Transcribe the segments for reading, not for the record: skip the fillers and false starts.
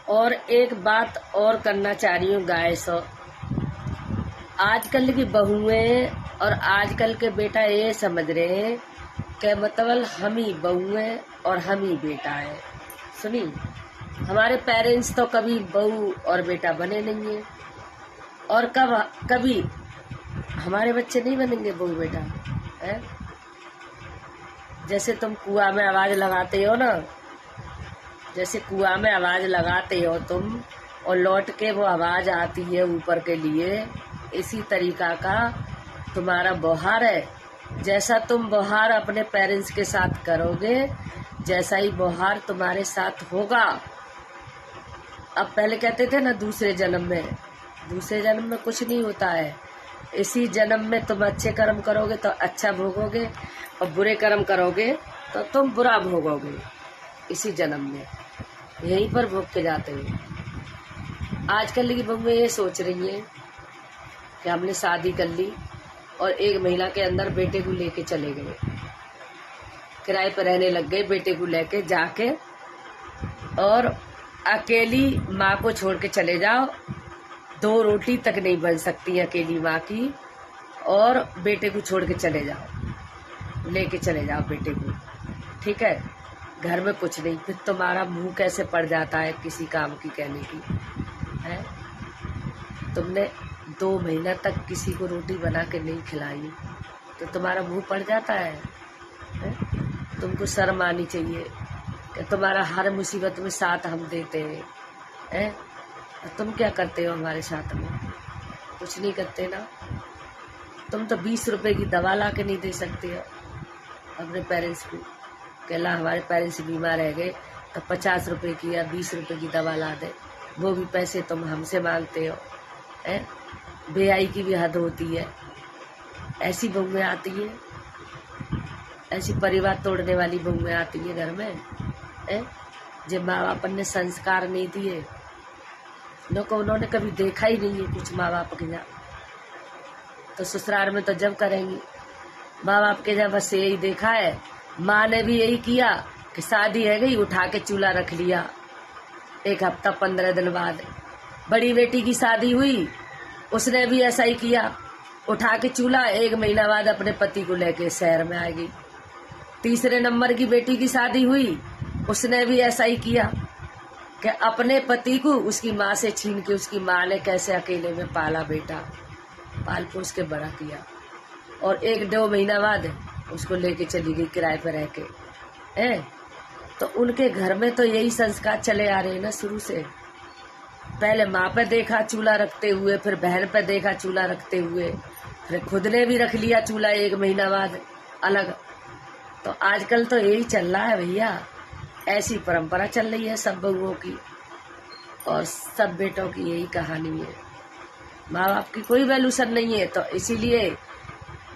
और एक बात और करना चाह रही हूँ गाइस, आजकल की बहुएं और आजकल के बेटा ये समझ रहे हैं कि मतलब हम ही बहू हैं और हम ही बेटा है। सुनी, हमारे पेरेंट्स तो कभी बहू और बेटा बने नहीं है, और कभी हमारे बच्चे नहीं बनेंगे बहू बेटा है। जैसे तुम कुआं में आवाज लगाते हो ना, जैसे कुआं में आवाज लगाते हो तुम और लौट के वो आवाज आती है ऊपर के लिए, इसी तरीका का तुम्हारा व्यवहार है। जैसा तुम व्यवहार अपने पेरेंट्स के साथ करोगे, जैसा ही व्यवहार तुम्हारे साथ होगा। अब पहले कहते थे ना दूसरे जन्म में कुछ नहीं होता है। इसी जन्म में तुम अच्छे कर्म करोगे तो अच्छा भोगोगे, और बुरे कर्म करोगे तो तुम बुरा भोगोगे। इसी जन्म में यहीं पर भोग के जाते हैं। आजकल की बहू ये सोच रही है कि हमने शादी कर ली और 1 महीना के अंदर बेटे को लेके चले गए, किराए पर रहने लग गए, बेटे को लेके जाके, और अकेली माँ को छोड़ के चले जाओ। 2 रोटी तक नहीं बन सकती अकेली माँ की, और बेटे को छोड़ के चले जाओ, लेके चले जाओ बेटे को, ठीक है। घर में कुछ नहीं, फिर तुम्हारा मुंह कैसे पड़ जाता है किसी काम की कहने की है। तुमने 2 महीना तक किसी को रोटी बना के नहीं खिलाई तो तुम्हारा मुंह पड़ जाता है? तुमको शर्म आनी चाहिए कि तुम्हारा हर मुसीबत में साथ हम देते हैं। तुम क्या करते हो हमारे साथ में? कुछ नहीं करते ना। तुम तो 20 रुपए की दवा ला के नहीं दे सकते हो अपने पेरेंट्स को। कहला हमारे पेरेंट्स बीमार रह गए तो 50 रुपए की या 20 रुपए की दवा ला दे, वो भी पैसे तुम हमसे मांगते हो। बेहाई की भी हद होती है। ऐसी बहुएं आती है, ऐसी परिवार तोड़ने वाली बहुएं आती है घर में, जब माँ बाप ने संस्कार नहीं दिए, उन्होंने कभी देखा ही नहीं है कुछ माँ बाप के यहाँ, तो ससुराल में तो जब करेंगी। माँ बाप के यहाँ बस यही देखा है। माँ ने भी यही किया कि शादी है गई, उठा के चूल्हा रख लिया। 1 हफ्ता 15 दिन बाद बड़ी बेटी की शादी हुई, उसने भी ऐसा ही किया, उठा के चूल्हा। 1 महीना बाद अपने पति को लेके शहर में आ गई। तीसरे नंबर की बेटी की शादी हुई, उसने भी ऐसा ही किया कि अपने पति को उसकी माँ से छीन के, उसकी माँ ने कैसे अकेले में पाला बेटा, पाल पोस के बड़ा किया, और 1-2 महीना बाद उसको लेके चली गई किराए पर रह के। तो उनके घर में तो यही संस्कार चले आ रहे हैं ना शुरू से। पहले माँ पे देखा चूल्हा रखते हुए, फिर बहन पे देखा चूल्हा रखते हुए, फिर खुद ने भी रख लिया चूल्हा 1 महीना बाद अलग। तो आजकल तो यही चल रहा है भैया, ऐसी परंपरा चल रही है सब बहुओं की और सब बेटों की यही कहानी है। माँ बाप की कोई वैल्यूशन नहीं है, तो इसीलिए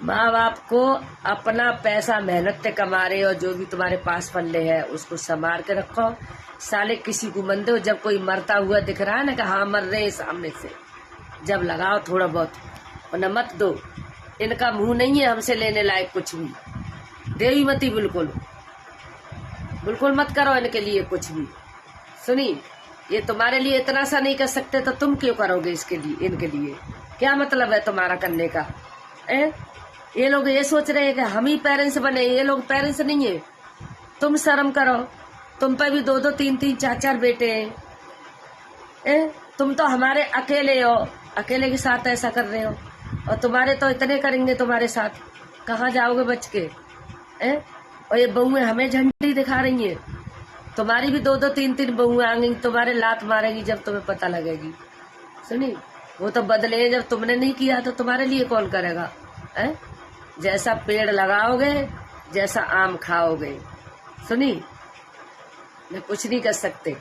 माँ बाप को अपना पैसा मेहनत से कमा रहे हो, जो भी तुम्हारे पास फंडे है उसको संभाल के रखो। साले किसी को मन दो, जब कोई मरता हुआ दिख रहा है ना कि हाँ मर रहे हैं सामने से, जब लगाओ थोड़ा बहुत, वरना मत दो। इनका मुंह नहीं है हमसे लेने लायक कुछ भी, देवी मती बिल्कुल मत करो इनके लिए कुछ भी। सुनी, ये तुम्हारे लिए इतना सा नहीं कर सकते तो तुम क्यों करोगे इसके लिए? इनके लिए क्या मतलब है तुम्हारा करने का? ये लोग ये सोच रहे हैं कि हम ही पेरेंट्स बने, ये लोग पेरेंट्स नहीं है। तुम शर्म करो, तुम पे भी 2-2, 3-3, 4-4 बेटे हैं। तुम तो हमारे अकेले हो, अकेले के साथ ऐसा कर रहे हो, और तुम्हारे तो इतने करेंगे तुम्हारे साथ, कहाँ जाओगे बच के? और ये बहुएं हमें झंडी दिखा रही हैं। तुम्हारी भी 2-2, 3-3 बहुएं आएंगी, तुम्हारे लात मारेगी जब तुम्हें पता लगेगी। सुनी, वो तो बदले, जब तुमने नहीं किया तो तुम्हारे लिए कौन करेगा? जैसा पेड़ लगाओगे, जैसा आम खाओगे। सुनी, मैं कुछ नहीं कर सकते।